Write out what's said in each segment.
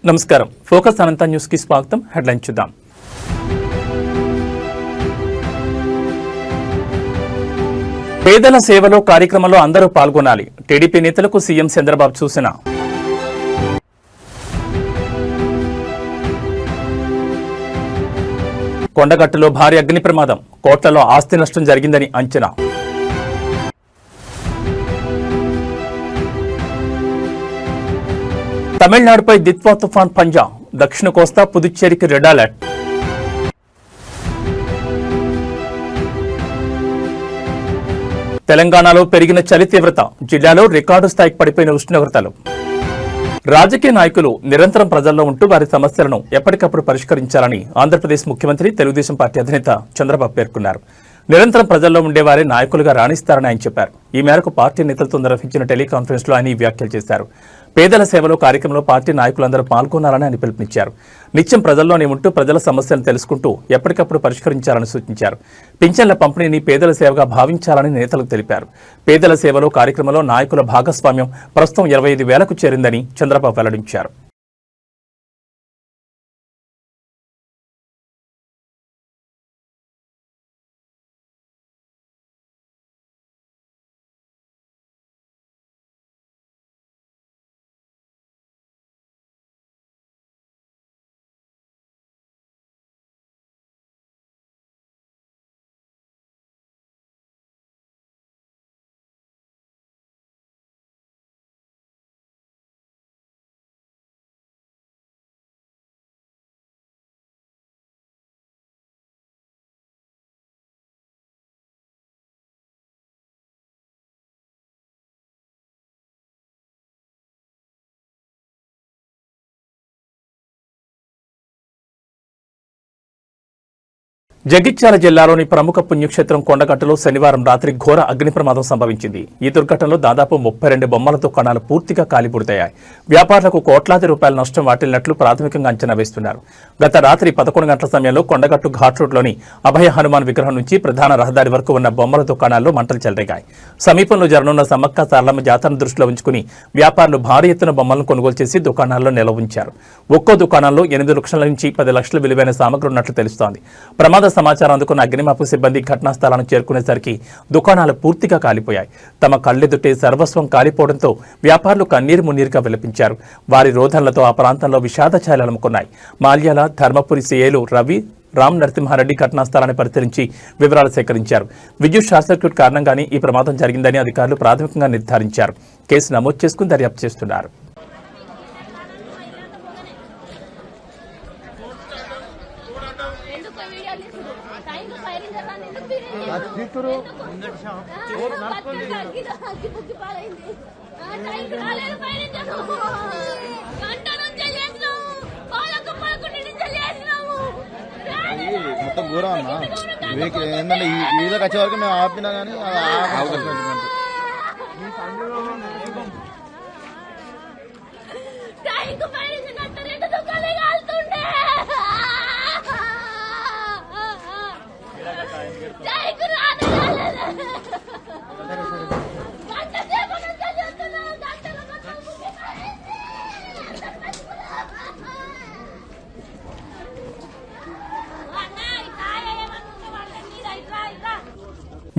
నమస్కారం. ఫోకస్ అనంత న్యూస్ కి స్వాగతం. హెడ్లైన్ చూద్దాం. పేదల సేవలో కార్యక్రమంలో అందరూ పాల్గొనాలి. టీడీపీ నేతలకు సీఎం చంద్రబాబు సూచన. కొండగట్టులో భారీ అగ్ని ప్రమాదం, కోట్లలో ఆస్తి నష్టం జరిగిందని అంచనా. తమిళనాడుపై దిత్వా తుఫాన్ పంజా, దక్షిణ కోస్తా పుదుచ్చేరికి రెడ్ అలర్ట్. తెలంగాణలో పెరిగిన చలి తీవ్రత, జిల్లాలో రికార్డు స్థాయికి పడిపోయిన ఉష్ణోగ్రతలు. రాజకీయ నాయకులు నిరంతరం ప్రజల్లో ఉంటూ వారి సమస్యలను ఎప్పటికప్పుడు పరిష్కరించాలని ఆంధ్రప్రదేశ్ ముఖ్యమంత్రి తెలుగుదేశం పార్టీ అధినేత చంద్రబాబు పేర్కొన్నారు. నిరంతరం ప్రజల్లో ఉండేవారే నాయకులుగా రాణిస్తారని ఆయన చెప్పారు. ఈ మేరకు పార్టీ నేతలతో నిర్వహించిన టెలికాన్ఫరెన్స్ లో ఆయన ఈ వ్యాఖ్యలు చేశారు. పేదల సేవలో కార్యక్రమంలో పార్టీ నాయకులందరూ పాల్గొనాలని ఆయన పిలుపునిచ్చారు. నిత్యం ప్రజల్లోనే ఉంటూ ప్రజల సమస్యలను తెలుసుకుంటూ ఎప్పటికప్పుడు పరిష్కరించాలని సూచించారు. పింఛన్ల పంపిణీని పేదల సేవగా భావించాలని నేతలకు తెలిపారు. పేదల సేవలో కార్యక్రమంలో నాయకుల భాగస్వామ్యం ప్రస్తుతం 25,000కు చేరిందని చంద్రబాబు వెల్లడించారు. జగిత్యాల జిల్లాలోని ప్రముఖ పుణ్యక్షేత్రం కొండగట్టులో శనివారం రాత్రి ఘోర అగ్ని ప్రమాదం సంభవించింది. ఈ దుర్ఘటనలో దాదాపు 32 బొమ్మల దుకాణాలు పూర్తిగా కాలిబూడిదయ్యాయి. వ్యాపారులకు కోట్లాది రూపాయల నష్టం వాటిల్లినట్లు ప్రాథమికంగా అంచనా వేస్తున్నారు. గత రాత్రి 11 గంటల సమయంలో కొండగట్టు ఘాట్ రోడ్లోని అభయ హనుమాన్ విగ్రహం నుంచి ప్రధాన రహదారి వరకు ఉన్న బొమ్మల దుకాణాల్లో మంటలు చెలరేగాయి. సమీపంలో జరగనున్న సమ్మక్క సారలమ్మ జాతరను దృష్టిలో ఉంచుకుని వ్యాపారులు భారీ ఎత్తున బొమ్మలను కొనుగోలు చేసి దుకాణాల్లో నిల్వ ఉంచారు. ఒక్కో దుకాణంలో 8 లక్షల నుంచి 10 లక్షల విలువైన సామగ్రి ఉన్నట్లు తెలుస్తోంది. ప్రమాద సమాచారం అందుకున్న అగ్నిమాపక సిబ్బంది ఘటనా స్థలానికి చేరుకునేసరికి దుకాణాలు పూర్తిగా కాలిపోయాయి. తమ కళ్ళెదుటే సర్వస్వం కాలిపోవడంతో వ్యాపారులు కన్నీరు మున్నీరుగా విలపించారు. వారి రోదనలతో ఆ ప్రాంతంలో విషాద ఛాయలు అలుముకున్నాయి. మాల్యాల ధర్మపురి సీఏలు రవి, రామ్ నరసింహారెడ్డి ఘటనా స్థలాన్ని పరిశీలించి వివరాలు సేకరించారు. విద్యుత్ షార్ట్ సర్క్యూట్ కారణంగానే ఈ ప్రమాదం జరిగిందని అధికారులు ప్రాథమికంగా నిర్ధారించారు. కేసు నమోదు చేసుకుని దర్యాప్తు చేస్తున్నారు. మొత్తం ఘోరం అన్నా. మీకు ఏంటంటే ఈలోకి వచ్చే వరకు మేము ఆపినా కానీ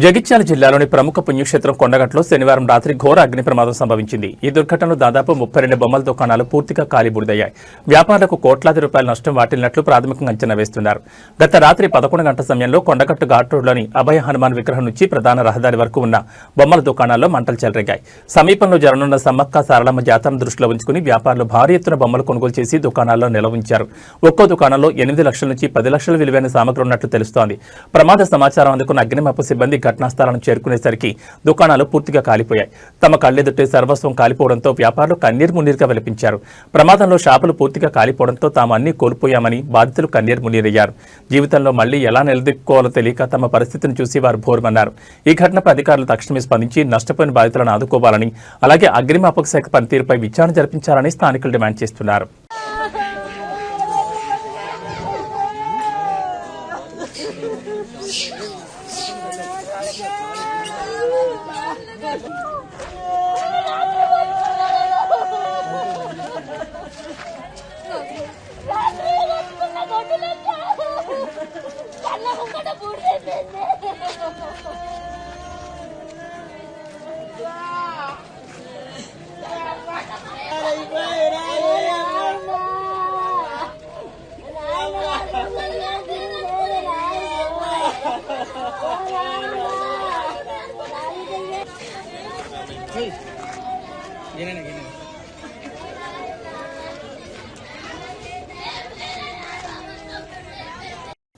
జగిత్యాల జిల్లాలోని ప్రముఖ పుణ్యక్షేత్రం కొండగట్టులో శనివారం రాత్రి ఘోర అగ్ని ప్రమాదం సంభవించింది. ఈ దుర్ఘటనలో దాదాపు 32 బొమ్మల దుకాణాలు పూర్తిగా కాలిబూడిదయ్యాయి. వ్యాపారులకు కోట్లాది రూపాయల నష్టం వాటిల్లినట్లు ప్రాథమికంగా అంచనా వేస్తున్నారు. గత రాత్రి 11 గంటల సమయంలో కొండగట్టు ఘాట్ రోడ్లోని అభయ హనుమాన్ విగ్రహం నుంచి ప్రధాన రహదారి వరకు ఉన్న బొమ్మల దుకాణాల్లో మంటలు చెలరేగాయి. సమీపంలో జరగనున్న సమ్మక్క సారలమ్మ జాతరను దృష్టిలో ఉంచుకుని వ్యాపారులు భారీ ఎత్తున బొమ్మలు కొనుగోలు చేసి దుకాణాల్లో నిల్వ ఉంచారు. ఒక్కో దుకాణంలో 8 లక్షల నుంచి 10 లక్షల విలువైన సామగ్రి ఉన్నట్లు తెలుస్తోంది. ప్రమాద సమాచారం అందుకున్న అగ్నిమాపక సిబ్బంది ఘటనా స్థలానికి చేరుకునేసరికి దుకాణాలు పూర్తిగా కాలిపోయాయి. తమ కళ్ళెదుటే సర్వస్వం కాలిపోవడంతో వ్యాపారులు కన్నీరు మున్నీరుగా విలపించారు. ప్రమాదంలో షాపులు పూర్తిగా కాలిపోవడంతో తాము అన్ని కోల్పోయామని బాధితులు కన్నీరు మున్నీరయ్యారు. జీవితంలో మళ్లీ ఎలా నిలదొక్కుకోవాలో తెలియక తమ పరిస్థితిని చూసి వారు భోరుమన్నారు. ఈ ఘటనపై అధికారులు తక్షణమే స్పందించి నష్టపోయిన బాధితులను ఆదుకోవాలని, అలాగే అగ్నిమాపక శాఖ పనితీరుపై విచారణ జరిపించాలని స్థానికులు డిమాండ్ చేస్తున్నారు.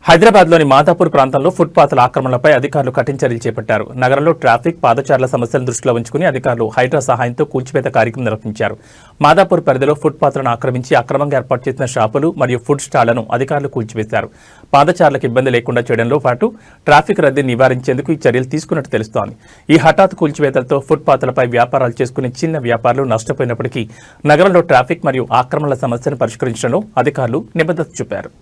హైదరాబాద్లోని మాదాపూర్ ప్రాంతంలో ఫుట్పాత్ల ఆక్రమణలపై అధికారులు కఠిన చర్యలు చేపట్టారు. నగరంలో ట్రాఫిక్, పాదచారుల సమస్యలను దృష్టిలో ఉంచుకుని అధికారులు హైడ్రా సహాయంతో కూల్చివేత కార్యక్రమం నిర్వహించారు. మాదాపూర్ పరిధిలో ఫుట్పాత్లను ఆక్రమించి అక్రమంగా ఏర్పాటు చేసిన షాపులు మరియు ఫుడ్ స్టాళ్లను అధికారులు కూల్చివేశారు. పాదచారులకు ఇబ్బంది లేకుండా చేయడంలో పాటు ట్రాఫిక్ రద్దీని నివారించేందుకు ఈ చర్యలు తీసుకున్నట్టు తెలుస్తోంది. ఈ హఠాత్ కూల్చివేతలతో ఫుట్పాత్లపై వ్యాపారాలు చేసుకునే చిన్న వ్యాపారులు నష్టపోయినప్పటికీ నగరంలో ట్రాఫిక్ మరియు ఆక్రమణల సమస్యను పరిష్కరించడంలో అధికారులు నిబద్ధత చూపారు.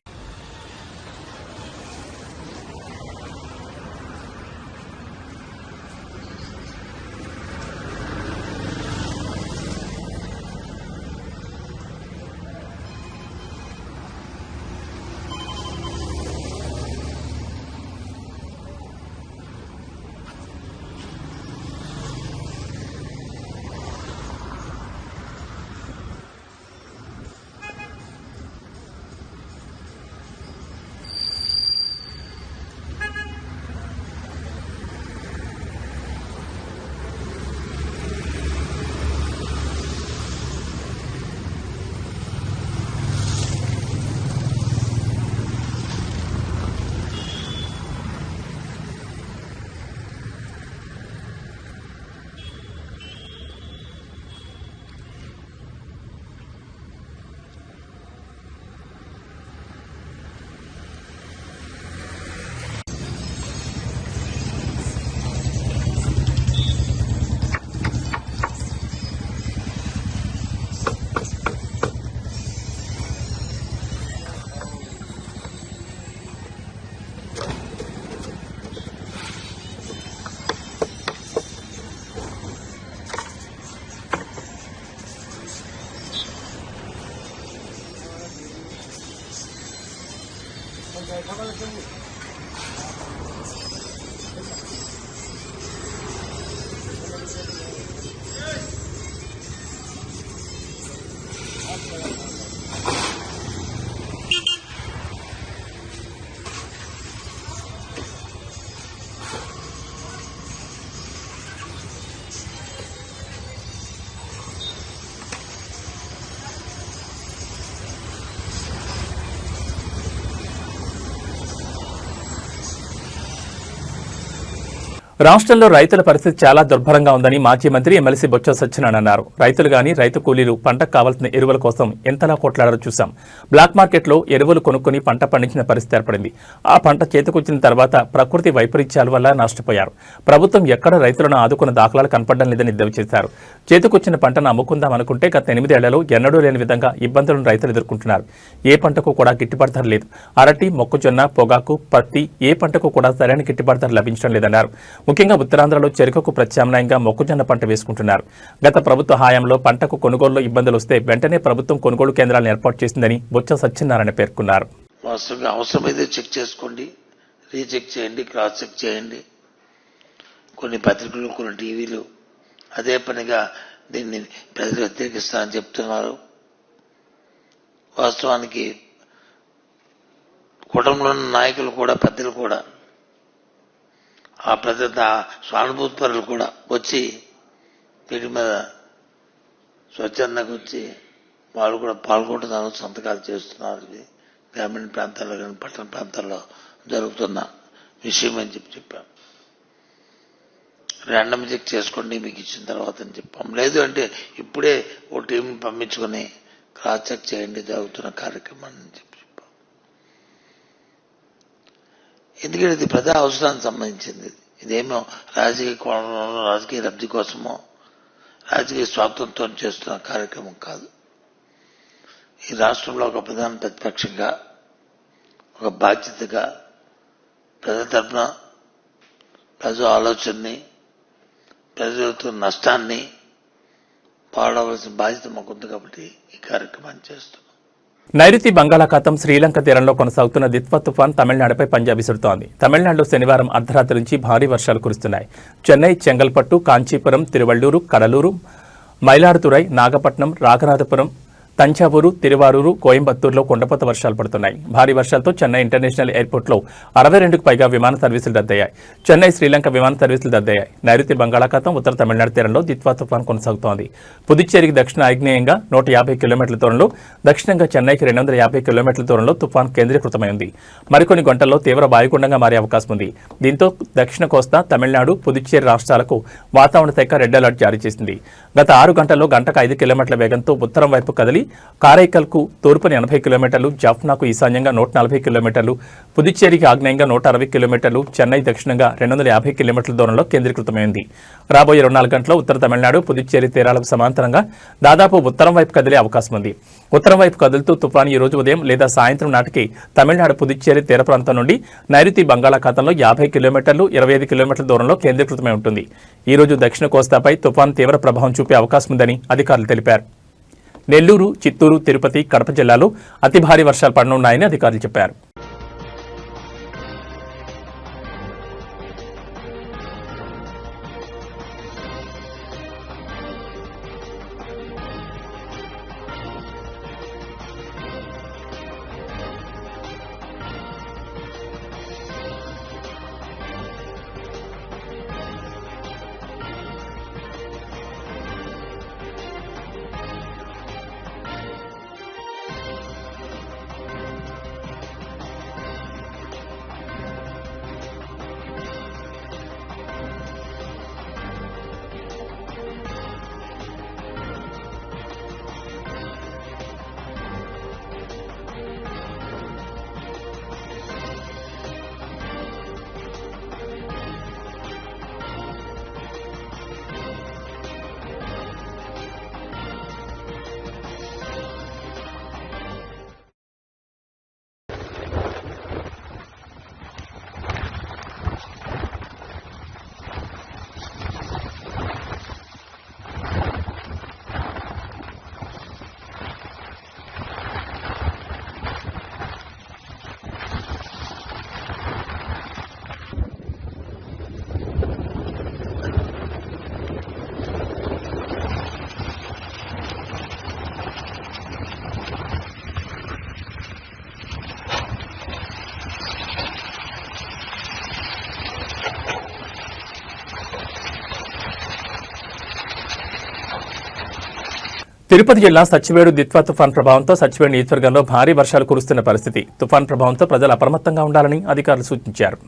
రాష్ట్రంలో రైతుల పరిస్థితి చాలా దుర్భరంగా ఉందని మాజీ మంత్రి ఎమ్మెల్సీ బొత్స సత్యనారాయణ అన్నారు. రైతులు గాని రైతు కూలీలు పంటకు కావాల్సిన ఎరువుల కోసం ఎంతలా కొట్లాడారో చూశాం. బ్లాక్ మార్కెట్లో ఎరువులు కొనుక్కుని పంట పండించిన పరిస్థితి ఏర్పడింది. ఆ పంట చేతికొచ్చిన తర్వాత ప్రకృతి వైపరీత్యాల వల్ల నష్టపోయారు. ప్రభుత్వం ఎక్కడ రైతులను ఆదుకున్న దాఖలాలు కనపడడం లేదని ఎద్దేవా చేశారు. చేతికొచ్చిన పంటను అమ్ముకుందాం అనుకుంటే గత 8 ఏళ్లలో ఎన్నడూ లేని విధంగా ఇబ్బందులను రైతులు ఎదుర్కొంటున్నారు. ఏ పంటకు కూడా గిట్టుబాటు ధర లేదు. అరటి, మొక్కజొన్న, పొగాకు, పత్తి ఏ పంటకు కూడా సరైన గిట్టుబాటు ధర లభించడం లేదన్నారు. ముఖ్యంగా ఉత్తరాంధ్రలో చెరుకుకు ప్రత్యామ్నాయంగా మొక్కజొన్న పంట వేసుకుంటున్నారు. గత ప్రభుత్వ హయాంలో పంటకు కొనుగోలులో ఇబ్బందులు వస్తే వెంటనే ప్రభుత్వం కొనుగోలు కేంద్రాలను ఏర్పాటు చేసిందని బొత్స సత్యనారాయణ పేర్కొన్నారు. వాస్తవంగా అవసరమైతే చెక్ చేసుకోండి, రీచెక్ చేయండి, క్రాస్ చెక్ చేయండి. కొన్ని పత్రికలు, కొన్ని టీవీలు అదే పనిగా దీన్ని ప్రజలు వ్యతిరేకిస్తారని చెప్తున్నారు. వాస్తవానికి కుటుంబంలోని నాయకులు కూడా, పెద్దలు కూడా, ఆ ప్రజల సానుభూతిపరులు కూడా వచ్చి వీటి మీద స్వచ్ఛందంగా వచ్చి వాళ్ళు కూడా పాల్గొంటున్నారు, సంతకాలు చేస్తున్నారు. ఇది గ్రామీణ ప్రాంతాల్లో కానీ పట్టణ ప్రాంతాల్లో జరుగుతున్న విషయం అని చెప్పాం. ర్యాండమ్ చెక్ చేసుకోండి మీకు ఇచ్చిన తర్వాత అని చెప్పాం. లేదు అంటే ఇప్పుడే ఓ టీంని పంపించుకొని క్రాస్ చెక్ చేయండి జరుగుతున్న కార్యక్రమాన్ని చెప్పాం. ఎందుకంటే ఇది ప్రజా అవసరానికి సంబంధించింది. ఇదేమో రాజకీయ కోణంలో, రాజకీయ లబ్ధి కోసమో, రాజకీయ స్వాతంత్రంతో చేస్తున్న కార్యక్రమం కాదు. ఈ రాష్ట్రంలో ఒక ప్రధాన ప్రతిపక్షంగా, ఒక బాధ్యతగా ప్రజల తరఫున ప్రజల ఆలోచనని, ప్రజలతో నష్టాన్ని పాడవలసిన బాధ్యత మాకుంది కాబట్టి ఈ కార్యక్రమాన్ని చేస్తున్నాం. నైరుతి బంగాళాఖాతం శ్రీలంక తీరంలో కొనసాగుతున్న దిత్వా తుఫాన్ తమిళనాడుపై పంజా విసురుతోంది. తమిళనాడులో శనివారం అర్ధరాత్రి నుంచి భారీ వర్షాలు కురుస్తున్నాయి. చెన్నై, చెంగల్పట్టు, కాంచీపురం, తిరువళ్లూరు, కడలూరు, మైలాడుతురై, నాగపట్నం, రాఘనాథపురం, తంజావూరు, తిరువారూరు, కోయంబత్తూరులో కుండపోత వర్షాలు పడుతున్నాయి. భారీ వర్షాలతో చెన్నై ఇంటర్నేషనల్ ఎయిర్పోర్ట్లో 62కు పైగా విమాన సర్వీసులు రద్దయ్యాయి. చెన్నై శ్రీలంక విమాన సర్వీసులు రద్దయ్యాయి. నైరుతి బంగాళాఖాతం, ఉత్తర తమిళనాడు తీరంలో దిత్వా తుఫాన్ కొనసాగుతోంది. పుదుచ్చేరికి దక్షిణ ఆగ్నేయంగా 150 కిలోమీటర్ల దూరంలో, దక్షిణంగా చెన్నైకి 250 కిలోమీటర్ల దూరంలో తుఫాన్ కేంద్రీకృతమైంది. మరికొన్ని గంటల్లో తీవ్ర వాయుగుండంగా మారే అవకాశం ఉంది. దీంతో దక్షిణ కోస్తా, తమిళనాడు, పుదుచ్చేరి రాష్ట్రాలకు వాతావరణ శాఖ రెడ్ అలర్ట్ జారీ చేసింది. గత 6 గంటల్లో గంటకు 5 కిలోమీటర్ల వేగంతో ఉత్తరం వైపు కదిలి కారైకల్కు తూర్పుని 80 కిలోమీటర్లు, జాఫ్నాకు ఈశాన్యంగా 140 కిలోమీటర్లు, పుదుచ్చేరికి ఆగ్నేయంగా 160 కిలోమీటర్లు, చెన్నై దక్షిణంగా 250 కిలోమీటర్ల దూరంలో కేంద్రీకృతమైంది. రాబోయే 24 గంటల్లో ఉత్తర తమిళనాడు, పుదుచ్చేరి తీరాలకు సమాంతరంగా దాదాపు ఉత్తరం వైపు కదిలే అవకాశం ఉంది. ఉత్తరం వైపు కదులుతూ తుఫాను ఈ రోజు ఉదయం లేదా సాయంత్రం నాటికి తమిళనాడు, పుదుచ్చేరి తీర ప్రాంతం నుండి నైరుతి బంగాళాఖాతంలో 50 కిలోమీటర్లు, 25 కిలోమీటర్ల దూరంలో కేంద్రీకృతమై ఉంటుంది. ఈ రోజు దక్షిణ కోస్తాపై తుఫాను తీవ్ర ప్రభావం చూపే అవకాశం ఉందని అధికారులు తెలిపారు. నెల్లూరు, చిత్తూరు, తిరుపతి, కడప జిల్లాలో అతి భారీ వర్షాలు పడనున్నాయని అధికారులు చెప్పారు. తిరుపతి జిల్లా సచ్చివేడు దిత్వా తుఫాన్ ప్రభావంతో సచ్చివేడు నియోజకవర్గంలో భారీ వర్షాలు కురుస్తున్న పరిస్థితి. తుఫాన్ ప్రభావంతో ప్రజలు అప్రమత్తంగా ఉండాలని అధికారులు సూచించారు.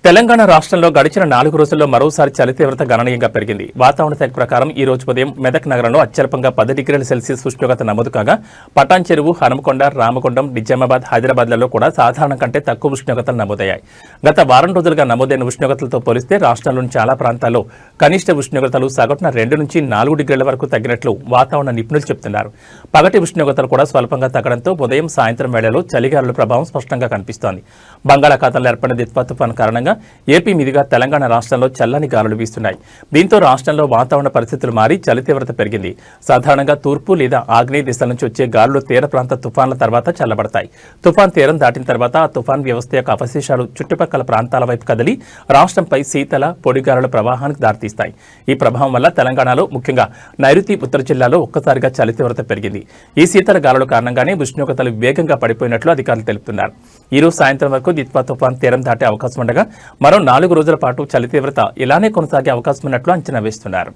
తెలంగాణ రాష్ట్రంలో గడిచిన 4 రోజుల్లో మరోసారి చలి తీవ్రత గణనీయంగా పెరిగింది. వాతావరణ శాఖ ప్రకారం ఈ రోజు ఉదయం మెదక్ నగరంలో అత్యల్పంగా 10 డిగ్రీల సెల్సియస్ ఉష్ణోగ్రత నమోదు కాగా, పటాన్ చెరువు, హనుమకొండ, రామగుండం, నిజామాబాద్, హైదరాబాద్లలో కూడా సాధారణం కంటే తక్కువ ఉష్ణోగ్రతలు నమోదయ్యాయి. గత వారం రోజులుగా నమోదైన ఉష్ణోగ్రతలతో పోలిస్తే రాష్ట్రంలోని చాలా ప్రాంతాల్లో కనిష్ట ఉష్ణోగ్రతలు సగటున 2 నుంచి 4 డిగ్రీల వరకు తగ్గినట్లు వాతావరణ నిపుణులు చెబుతున్నారు. పగటి ఉష్ణోగ్రతలు కూడా స్వల్పంగా తగ్గడంతో ఉదయం, సాయంత్రం వేళలో చలిగాలుల ప్రభావం స్పష్టంగా కనిపిస్తోంది. బంగాళాఖాతంలో ఏర్పడిన దిత్వా తుఫాను కారణంగా ఏపీ మీదుగా తెలంగాణ రాష్ట్రంలో చల్లని గాలులు వీస్తున్నాయి. దీంతో రాష్ట్రంలో వాతావరణ పరిస్థితులు మారి చలి తీవ్రత పెరిగింది. సాధారణంగా తూర్పు లేదా ఆగ్నేయ దిశల నుంచి వచ్చే గాలులు తీర ప్రాంత తుఫాన్ల తర్వాత చల్లబడతాయి. తుఫాన్ తీరం దాటిన తర్వాత ఆ తుఫాన్ వ్యవస్థ యొక్క అవశేషాలు చుట్టుపక్కల ప్రాంతాల వైపు కదిలి రాష్ట్రంపై శీతల, పొడి గాలుల ప్రవాహానికి దారితీస్తాయి. ఈ ప్రభావం వల్ల తెలంగాణలో, ముఖ్యంగా నైరుతి, ఉత్తర జిల్లాలో ఒక్కసారిగా చలి తీవ్రత పెరిగింది. ఈ శీతల గాలుల కారణంగానే ఉష్ణోగ్రతలు వేగంగా పడిపోయినట్లు అధికారులు తెలుపుతున్నారు. ఈ రోజు సాయంత్రం వరకు దిత్వా తుఫాన్ తీరం దాటే అవకాశం ఉండగా మరో 4 రోజుల పాటు చలి తీవ్రత ఇలానే కొనసాగే అవకాశం ఉన్నట్లు అంచనా వేస్తున్నారు.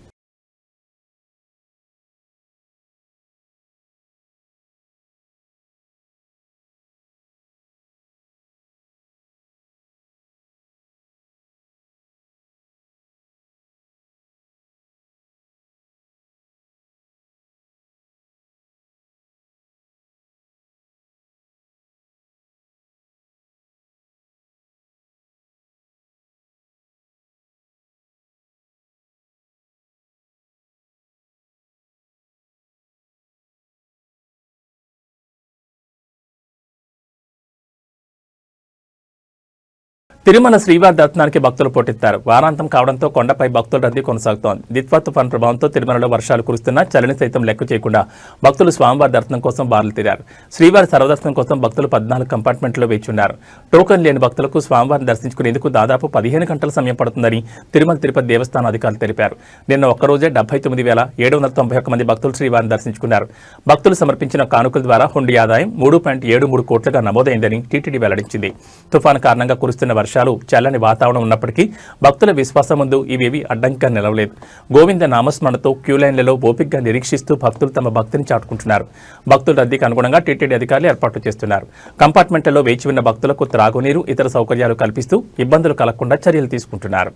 తిరుమల శ్రీవారి దర్శనానికి భక్తులు పోటెత్తారు. వారాంతం కావడంతో కొండపై భక్తుల రద్దీ కొనసాగుతోంది. దిత్వా తుఫాన్ ప్రభావంతో తిరుమలలో వర్షాలు కురుస్తున్నా చలిని సైతం లెక్క చేయకుండా భక్తులు స్వామివారి దర్శనం కోసం బారులు తీరారు. శ్రీవారి సర్వదర్శనం కోసం భక్తులు 14 కంపార్ట్మెంట్లో వేచి ఉన్నారు. టోకన్ లేని భక్తులకు స్వామివారిని దర్శించుకునేందుకు దాదాపు 15 గంటల సమయం పడుతుందని తిరుమల తిరుపతి దేవస్థానం అధికారులు తెలిపారు. నిన్న ఒక్కరోజే 79,791 మంది భక్తులు శ్రీవారిని దర్శించుకున్నారు. భక్తులు సమర్పించిన కానుకల ద్వారా హుండీ ఆదాయం 3.73 కోట్లుగా నమోదైందని టీటీడీ వెల్లడించింది. తుఫాను కారణంగా కురుస్తున్న వర్షాలు, చల్లని వాతావరణం ఉన్నప్పటికీ భక్తుల విశ్వాసం ముందు ఇవేవి అడ్డంకిగా నిలవలేదు. గోవింద నామస్మరణతో క్యూలైన్లలో ఓపికగా నిరీక్షిస్తూ భక్తులు తమ భక్తిని చాటుకుంటున్నారు. భక్తుల రద్దీకి అనుగుణంగా టీటీడీ అధికారులు ఏర్పాట్లు చేస్తున్నారు. కంపార్ట్మెంట్లలో వేచి ఉన్న భక్తులకు త్రాగునీరు, ఇతర సౌకర్యాలు కల్పిస్తూ ఇబ్బందులు కలగకుండా చర్యలు తీసుకుంటున్నారు.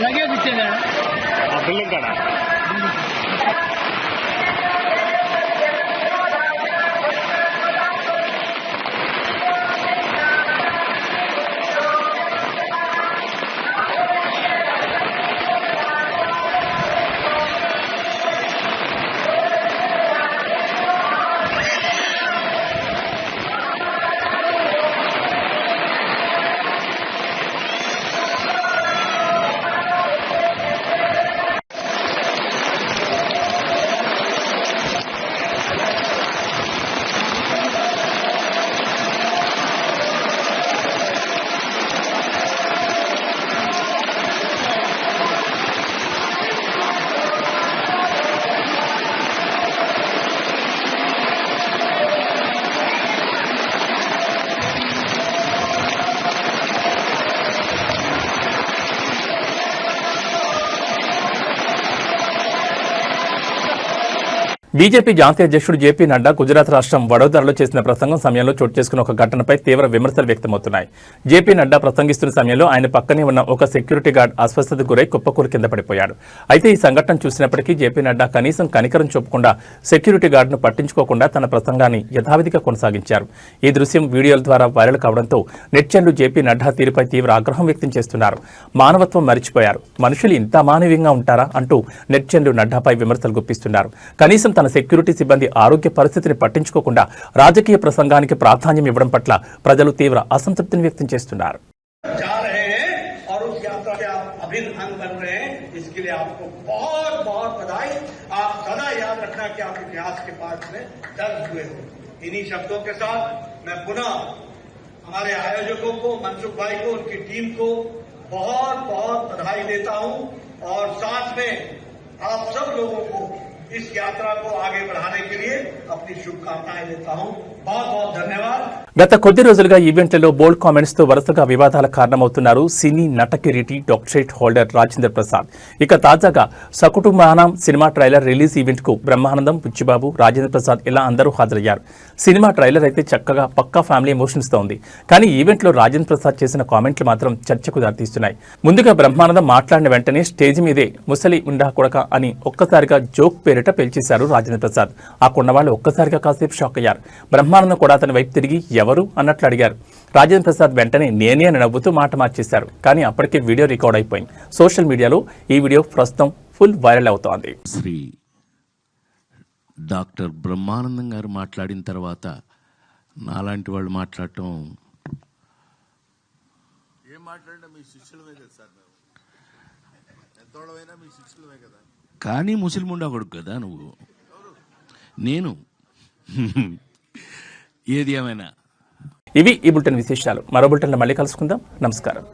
लगेज इచ్చేదా బిల్డింగ్ కాడ బీజేపీ జాతీయ అధ్యక్షుడు జేపీ నడ్డా గుజరాత్ రాష్ట్రం వడోదరలో చేసిన ప్రసంగం సమయంలో చోటు చేసుకున్న ఒక ఘటనపై తీవ్ర విమర్శలు వ్యక్తమవుతున్నాయి. జేపీ నడ్డా ప్రసంగిస్తున్న సమయంలో ఆయన పక్కనే ఉన్న ఒక సెక్యూరిటీ గార్డ్ అస్వస్థతకు గురై కుప్పకూలి కింద పడిపోయాడు. అయితే ఈ సంఘటన చూసినప్పటికీ జేపీ నడ్డా కనీసం కనికరం చూపకుండా సెక్యూరిటీ గార్డును పట్టించుకోకుండా తన ప్రసంగాన్ని యథావిధిగా కొనసాగించారు. ఈ దృశ్యం వీడియోల ద్వారా వైరల్ కావడంతో నెటిజన్లు జేపీ నడ్డా తీరుపై తీవ్ర ఆగ్రహం వ్యక్తం చేస్తున్నారు. మానవత్వం మరిచిపోయారు, మనుషులు ఇంత మానవీయంగా ఉంటారా అంటూ నెటిజన్లు నడ్డాపై విమర్శలు గుప్పిస్తున్నారు. కనీసం తన సెక్యూరిటీ సిబ్బంది ఆరోగ్య పరిస్థితిని పట్టించుకోకుండా రాజకీయ ప్రసంగానికి ప్రాధాన్యం ఇవ్వడం పట్ల ప్రజలు తీవ్ర అసంతృప్తిని వ్యక్తం చేస్తున్నారు. हमारे आयोजकों को, मनसुख भाई को, उनकी टीम को बहुत बहुत बधाई देता हूं और साथ में आप सब लोगों को इस यात्रा को आगे बढ़ाने के लिए अपनी शुभकामनाएं देता हूं. बहुत बहुत धन्यवाद. గత కొద్ది రోజులుగా ఈవెంట్లలో బోల్డ్ కామెంట్స్ తో వరుసగా వివాదాల కారణమవుతున్నారు సినీ నట కిరీటి డాక్టరేట్ హోల్డర్ రాజేంద్ర ప్రసాద్. ఇక తాజాగా సకుటుంబానం సినిమా ట్రైలర్ రిలీజ్ ఈవెంట్ కు బ్రహ్మానందం, బుచ్చిబాబు, రాజేంద్ర ప్రసాద్ ఇలా అందరూ హాజరయ్యారు. సినిమా ట్రైలర్ అయితే చక్కగా పక్కా ఫ్యామిలీ ఎమోషన్స్ తో ఉంది. కానీ ఈవెంట్ లో రాజేంద్ర ప్రసాద్ చేసిన కామెంట్లు మాత్రం చర్చకు దారితీస్తున్నాయి. ముందుగా బ్రహ్మానందం మాట్లాడిన వెంటనే స్టేజ్ మీదే ముసలి ఉండా కొడక అని ఒక్కసారిగా జోక్ పేరిట పేల్చేశారు రాజేంద్ర ప్రసాద్. ఆ కొన్నవాళ్లు ఒక్కసారిగా కాసేపు షాక్ అయ్యారు. బ్రహ్మానందం కూడా అతని వైపు తిరిగి ఎవరు అన్నట్లు అడిగారు. రాజేంద్ర ప్రసాద్ వెంటనే నేనే అని నవ్వుతూ మాట మార్చేశారు. కానీ అప్పటికే వీడియో రికార్డ్ అయిపోయింది. సోషల్ మీడియాలో ఈ వీడియో ప్రస్తుతం ఫుల్ వైరల్ అవుతోంది. శ్రీ డాక్టర్ బ్రహ్మానందం గారు మాట్లాడిన తర్వాత నాలాంటి వాళ్ళు మాట్లాడటం ఏం మాట్లాడినా మీ శిష్యులమే కదా సార్, ఎంతోడమైనా మీ శిష్యులమే కదా. కానీ ముస్లిముండా కొడుకు కదా నువ్వు, నేను ఏది ఏమైనా. ఇవి ఈ బులెటిన్ విశేషాలు. మరో బులెటిన్లో మళ్ళీ కలుసుకుందాం. నమస్కారం.